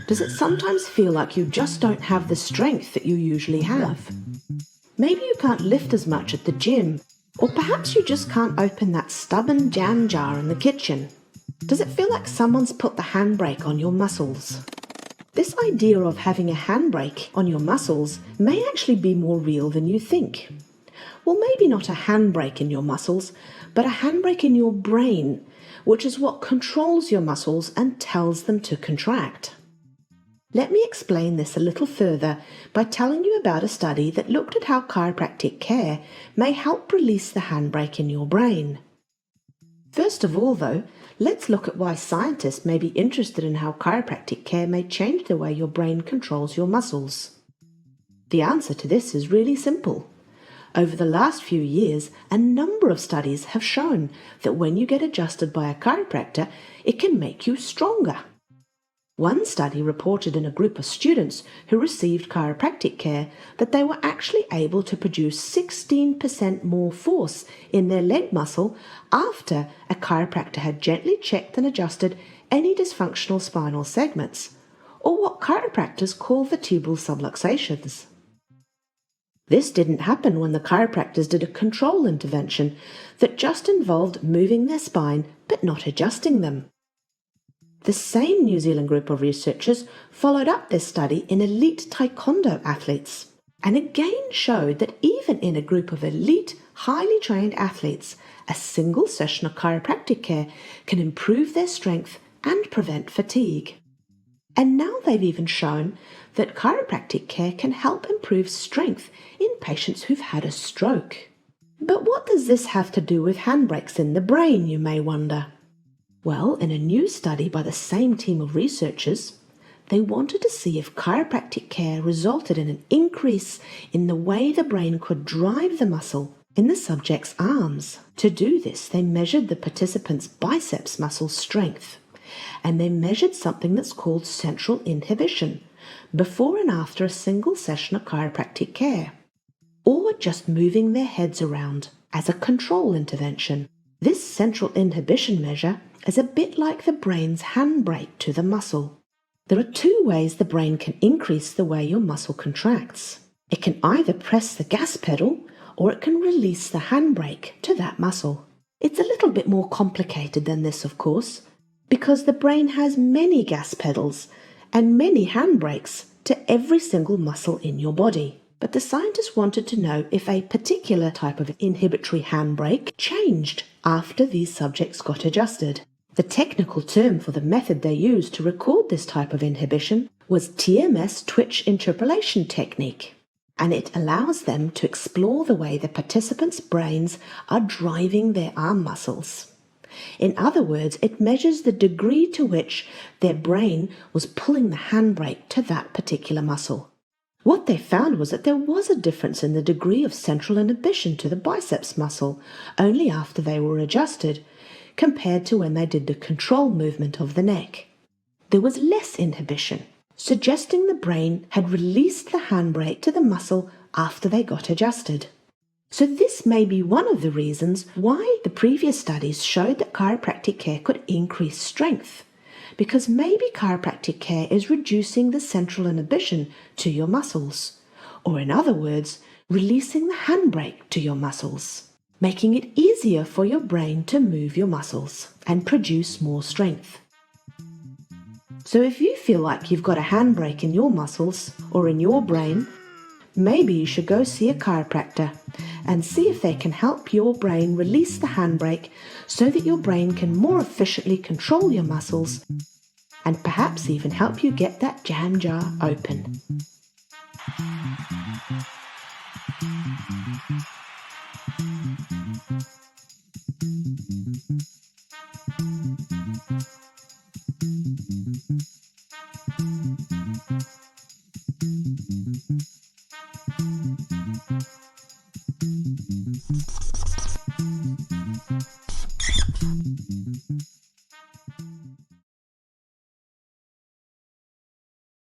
Does it sometimes feel like you just don't have the strength that you usually have? Maybe you can't lift as much at the gym, or perhaps you just can't open that stubborn jam jar in the kitchen. Does it feel like someone's put the handbrake on your muscles? This idea of having a handbrake on your muscles may actually be more real than you think. Well, maybe not a handbrake in your muscles, but a handbrake in your brain, which is what controls your muscles and tells them to contract. Let me explain this a little further by telling you about a study that looked at how chiropractic care may help release the handbrake in your brain. First of all, though, let's look at why scientists may be interested in how chiropractic care may change the way your brain controls your muscles. The answer to this is really simple. Over the last few years, a number of studies have shown that when you get adjusted by a chiropractor, it can make you stronger. One study reported in a group of students who received chiropractic care that they were actually able to produce 16% more force in their leg muscle after a chiropractor had gently checked and adjusted any dysfunctional spinal segments, or what chiropractors call vertebral subluxations. This didn't happen when the chiropractors did a control intervention that just involved moving their spine but not adjusting them. The same New Zealand group of researchers followed up this study in elite taekwondo athletes, and again showed that even in a group of elite, highly trained athletes, a single session of chiropractic care can improve their strength and prevent fatigue. And now they've even shown that chiropractic care can help improve strength in patients who've had a stroke. But what does this have to do with handbrakes in the brain, you may wonder? Well, in a new study by the same team of researchers, they wanted to see if chiropractic care resulted in an increase in the way the brain could drive the muscle in the subject's arms. To do this, they measured the participants' biceps muscle strength, and they measured something that's called central inhibition before and after a single session of chiropractic care, or just moving their heads around as a control intervention. This central inhibition measure is a bit like the brain's handbrake to the muscle. There are two ways the brain can increase the way your muscle contracts. It can either press the gas pedal or it can release the handbrake to that muscle. It's a little bit more complicated than this, of course, because the brain has many gas pedals and many handbrakes to every single muscle in your body. But the scientists wanted to know if a particular type of inhibitory handbrake changed after these subjects got adjusted. The technical term for the method they used to record this type of inhibition was TMS twitch interpolation technique, and it allows them to explore the way the participants' brains are driving their arm muscles. In other words, it measures the degree to which their brain was pulling the handbrake to that particular muscle. What they found was that there was a difference in the degree of central inhibition to the biceps muscle only after they were adjusted, compared to when they did the control movement of the neck. There was less inhibition, suggesting the brain had released the handbrake to the muscle after they got adjusted. So this may be one of the reasons why the previous studies showed that chiropractic care could increase strength, because maybe chiropractic care is reducing the central inhibition to your muscles, or in other words, releasing the handbrake to your muscles, making it easier for your brain to move your muscles and produce more strength. So if you feel like you've got a handbrake in your muscles or in your brain, maybe you should go see a chiropractor and see if they can help your brain release the handbrake so that your brain can more efficiently control your muscles and perhaps even help you get that jam jar open.